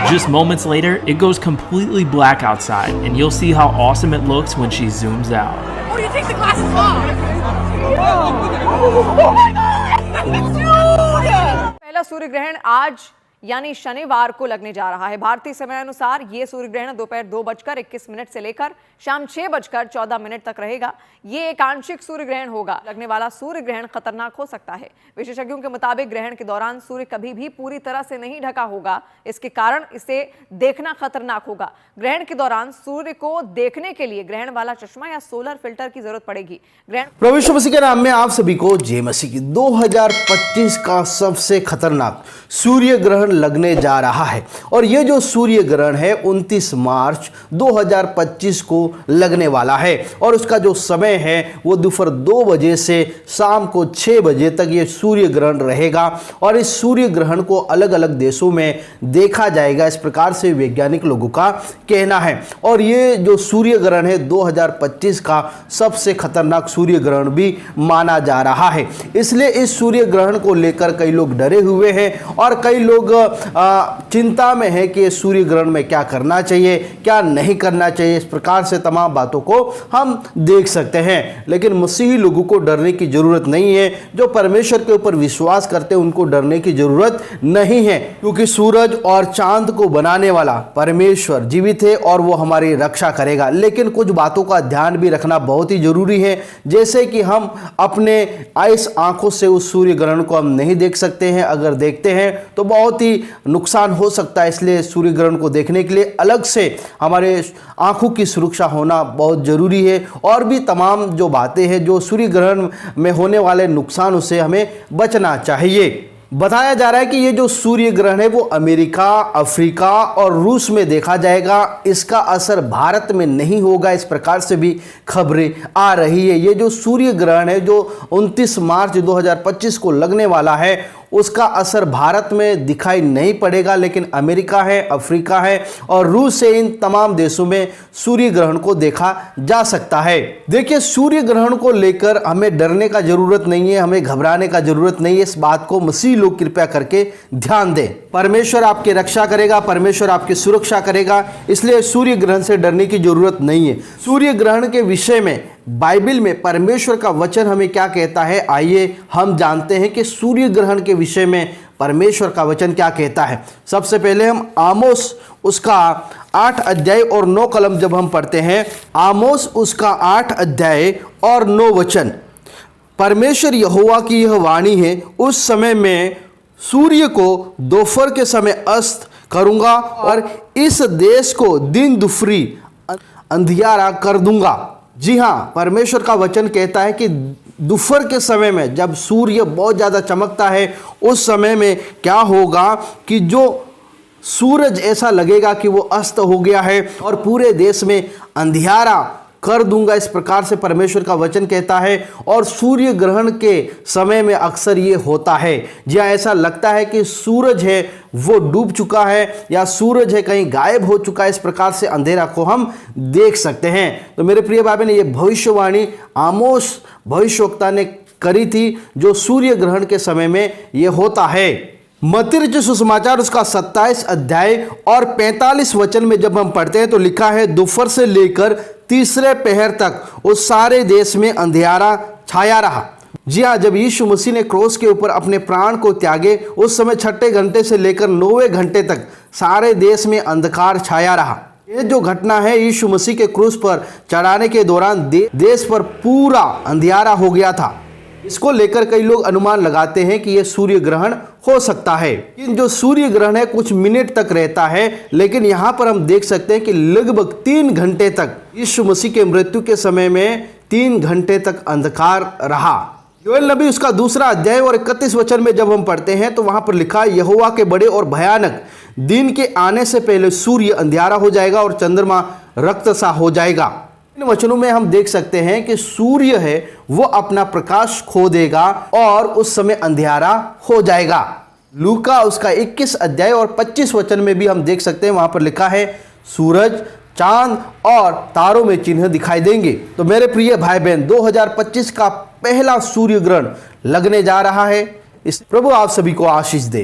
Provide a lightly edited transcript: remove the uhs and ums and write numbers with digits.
Just moments later, it goes completely black outside, and you'll see how awesome it looks when she zooms out. Oh, do you think the glass is off? Oh my God! पहला सूर्य ग्रहण आज यानी शनिवार को लगने जा रहा है। भारतीय समय अनुसार ये सूर्य ग्रहण दोपहर 2:21 से लेकर शाम 6:14 तक रहेगा। ये एक आंशिक सूर्य ग्रहण होगा। लगने वाला सूर्य ग्रहण खतरनाक हो सकता है। विशेषज्ञों के मुताबिक ग्रहण के दौरान सूर्य कभी भी पूरी तरह से नहीं ढका होगा। इसके कारण इसे देखना खतरनाक होगा। ग्रहण के दौरान सूर्य को देखने के लिए ग्रहण वाला चश्मा या सोलर फिल्टर की जरूरत पड़ेगी। ग्रहण प्रभु यीशु मसीह के नाम में आप सभी को जय मसीह की। 2025 का सबसे खतरनाक सूर्य ग्रहण लगने जा रहा है और यह जो सूर्य ग्रहण है 29 मार्च 2025 को लगने वाला है और उसका जो समय है वो दोपहर 2 बजे से शाम को 6 बजे तक ये सूर्य ग्रहण रहेगा और इस सूर्य ग्रहण को अलग अलग देशों में देखा जाएगा, इस प्रकार से वैज्ञानिक लोगों का कहना है। और ये जो सूर्य ग्रहण है 2025 का सबसे खतरनाक सूर्य ग्रहण भी माना जा रहा है। इसलिए इस सूर्य ग्रहण को लेकर कई लोग डरे हुए हैं और कई लोग चिंता में है कि सूर्य ग्रहण में क्या करना चाहिए, क्या नहीं करना चाहिए। इस प्रकार से तमाम बातों को हम देख सकते हैं, लेकिन मसीही लोगों को डरने की जरूरत नहीं है। जो परमेश्वर के ऊपर विश्वास करते हैं उनको डरने की जरूरत नहीं है, क्योंकि सूरज और चांद को बनाने वाला परमेश्वर जीवित है और वो हमारी रक्षा करेगा। लेकिन कुछ बातों का ध्यान भी रखना बहुत ही जरूरी है, जैसे कि हम अपने इस आंखों से उस सूर्य ग्रहण को हम नहीं देख सकते हैं। अगर देखते हैं तो बहुत ही नुकसान हो सकता है। इसलिए सूर्य ग्रहण को देखने के लिए अलग से हमारे आंखों की सुरक्षा होना बहुत जरूरी है। और भी तमाम जो बातें हैं, जो सूर्य ग्रहण में होने वाले नुकसान, उससे हमें बचना चाहिए। बताया जा रहा है कि ये जो सूर्य ग्रहण है वो अमेरिका, अफ्रीका और रूस में देखा जाएगा। इसका असर भारत में नहीं होगा, इस प्रकार से भी खबरें आ रही है। ये जो सूर्य ग्रहण है जो 29 मार्च 2025 को लगने वाला है, उसका असर भारत में दिखाई नहीं पड़ेगा, लेकिन अमेरिका है, अफ्रीका है और रूस से इन तमाम देशों में सूर्य ग्रहण को देखा जा सकता है। देखिए, सूर्य ग्रहण को लेकर हमें डरने का जरूरत नहीं है, हमें घबराने का जरूरत नहीं है। इस बात को मसीह लोग कृपया करके ध्यान दें। परमेश्वर आपकी रक्षा करेगा, परमेश्वर आपकी सुरक्षा करेगा, इसलिए सूर्य ग्रहण से डरने की जरूरत नहीं है। सूर्य ग्रहण के विषय में बाइबल में परमेश्वर का वचन हमें क्या कहता है, आइए हम जानते हैं कि सूर्य ग्रहण के विषय में परमेश्वर का वचन क्या कहता है। सबसे पहले हम आमोस उसका 8 अध्याय और 9 कलम जब हम पढ़ते हैं, आमोस उसका 8 अध्याय और 9 वचन। परमेश्वर यहोवा की यह वाणी है, उस समय में सूर्य को दोपहर के समय अस्त करूंगा और इस देश को दिन दुपहरी अंधियारा कर दूंगा। जी हाँ, परमेश्वर का वचन कहता है कि दोपहर के समय में जब सूर्य बहुत ज़्यादा चमकता है, उस समय में क्या होगा कि जो सूरज ऐसा लगेगा कि वो अस्त हो गया है और पूरे देश में अंधियारा कर दूंगा, इस प्रकार से परमेश्वर का वचन कहता है। और सूर्य ग्रहण के समय में अक्सर ये होता है, जहाँ ऐसा लगता है कि सूरज है वो डूब चुका है या सूरज है कहीं गायब हो चुका है, इस प्रकार से अंधेरा को हम देख सकते हैं। तो मेरे प्रिय भाई बहन, ये भविष्यवाणी आमोस भविष्यवक्ता ने करी थी, जो सूर्य ग्रहण के समय में ये होता है। मत्ती रचित सुसमाचार उसका 27 अध्याय और 45 वचन में जब हम पढ़ते हैं तो लिखा है, दोपहर से लेकर तीसरे पहर तक उस सारे देश में अंधियारा छाया रहा। जी हाँ, जब यीशु मसीह ने क्रूस के ऊपर अपने प्राण को त्यागे, उस समय 6ठे घंटे से लेकर 9वें घंटे तक सारे देश में अंधकार छाया रहा। ये जो घटना है यीशु मसीह के क्रूस पर चढ़ाने के दौरान देश पर पूरा अंधियारा हो गया था। इसको लेकर कई लोग अनुमान लगाते हैं कि यह सूर्य ग्रहण हो सकता है। लेकिन जो सूर्य ग्रहण है कुछ मिनट तक रहता है, लेकिन यहाँ पर हम देख सकते हैं कि लगभग 3 घंटे तक यीशु मसीह के मृत्यु के समय में 3 घंटे तक अंधकार रहा। योएल नबी उसका 2 अध्याय और 31 वचन में जब हम पढ़ते हैं तो वहां पर लिखा, यहोवा के बड़े और भयानक दिन के आने से पहले सूर्य अंधियारा हो जाएगा और चंद्रमा रक्त सा हो जाएगा। इन वचनों में हम देख सकते हैं कि सूर्य है वो अपना प्रकाश खो देगा और उस समय अंधियारा हो जाएगा। लूका उसका 21 अध्याय और 25 वचन में भी हम देख सकते हैं, वहां पर लिखा है, सूरज, चांद और तारों में चिन्ह दिखाई देंगे। तो मेरे प्रिय भाई बहन, 2025 का पहला सूर्य ग्रहण लगने जा रहा है। इस प्रभु आप सभी को आशीष दे।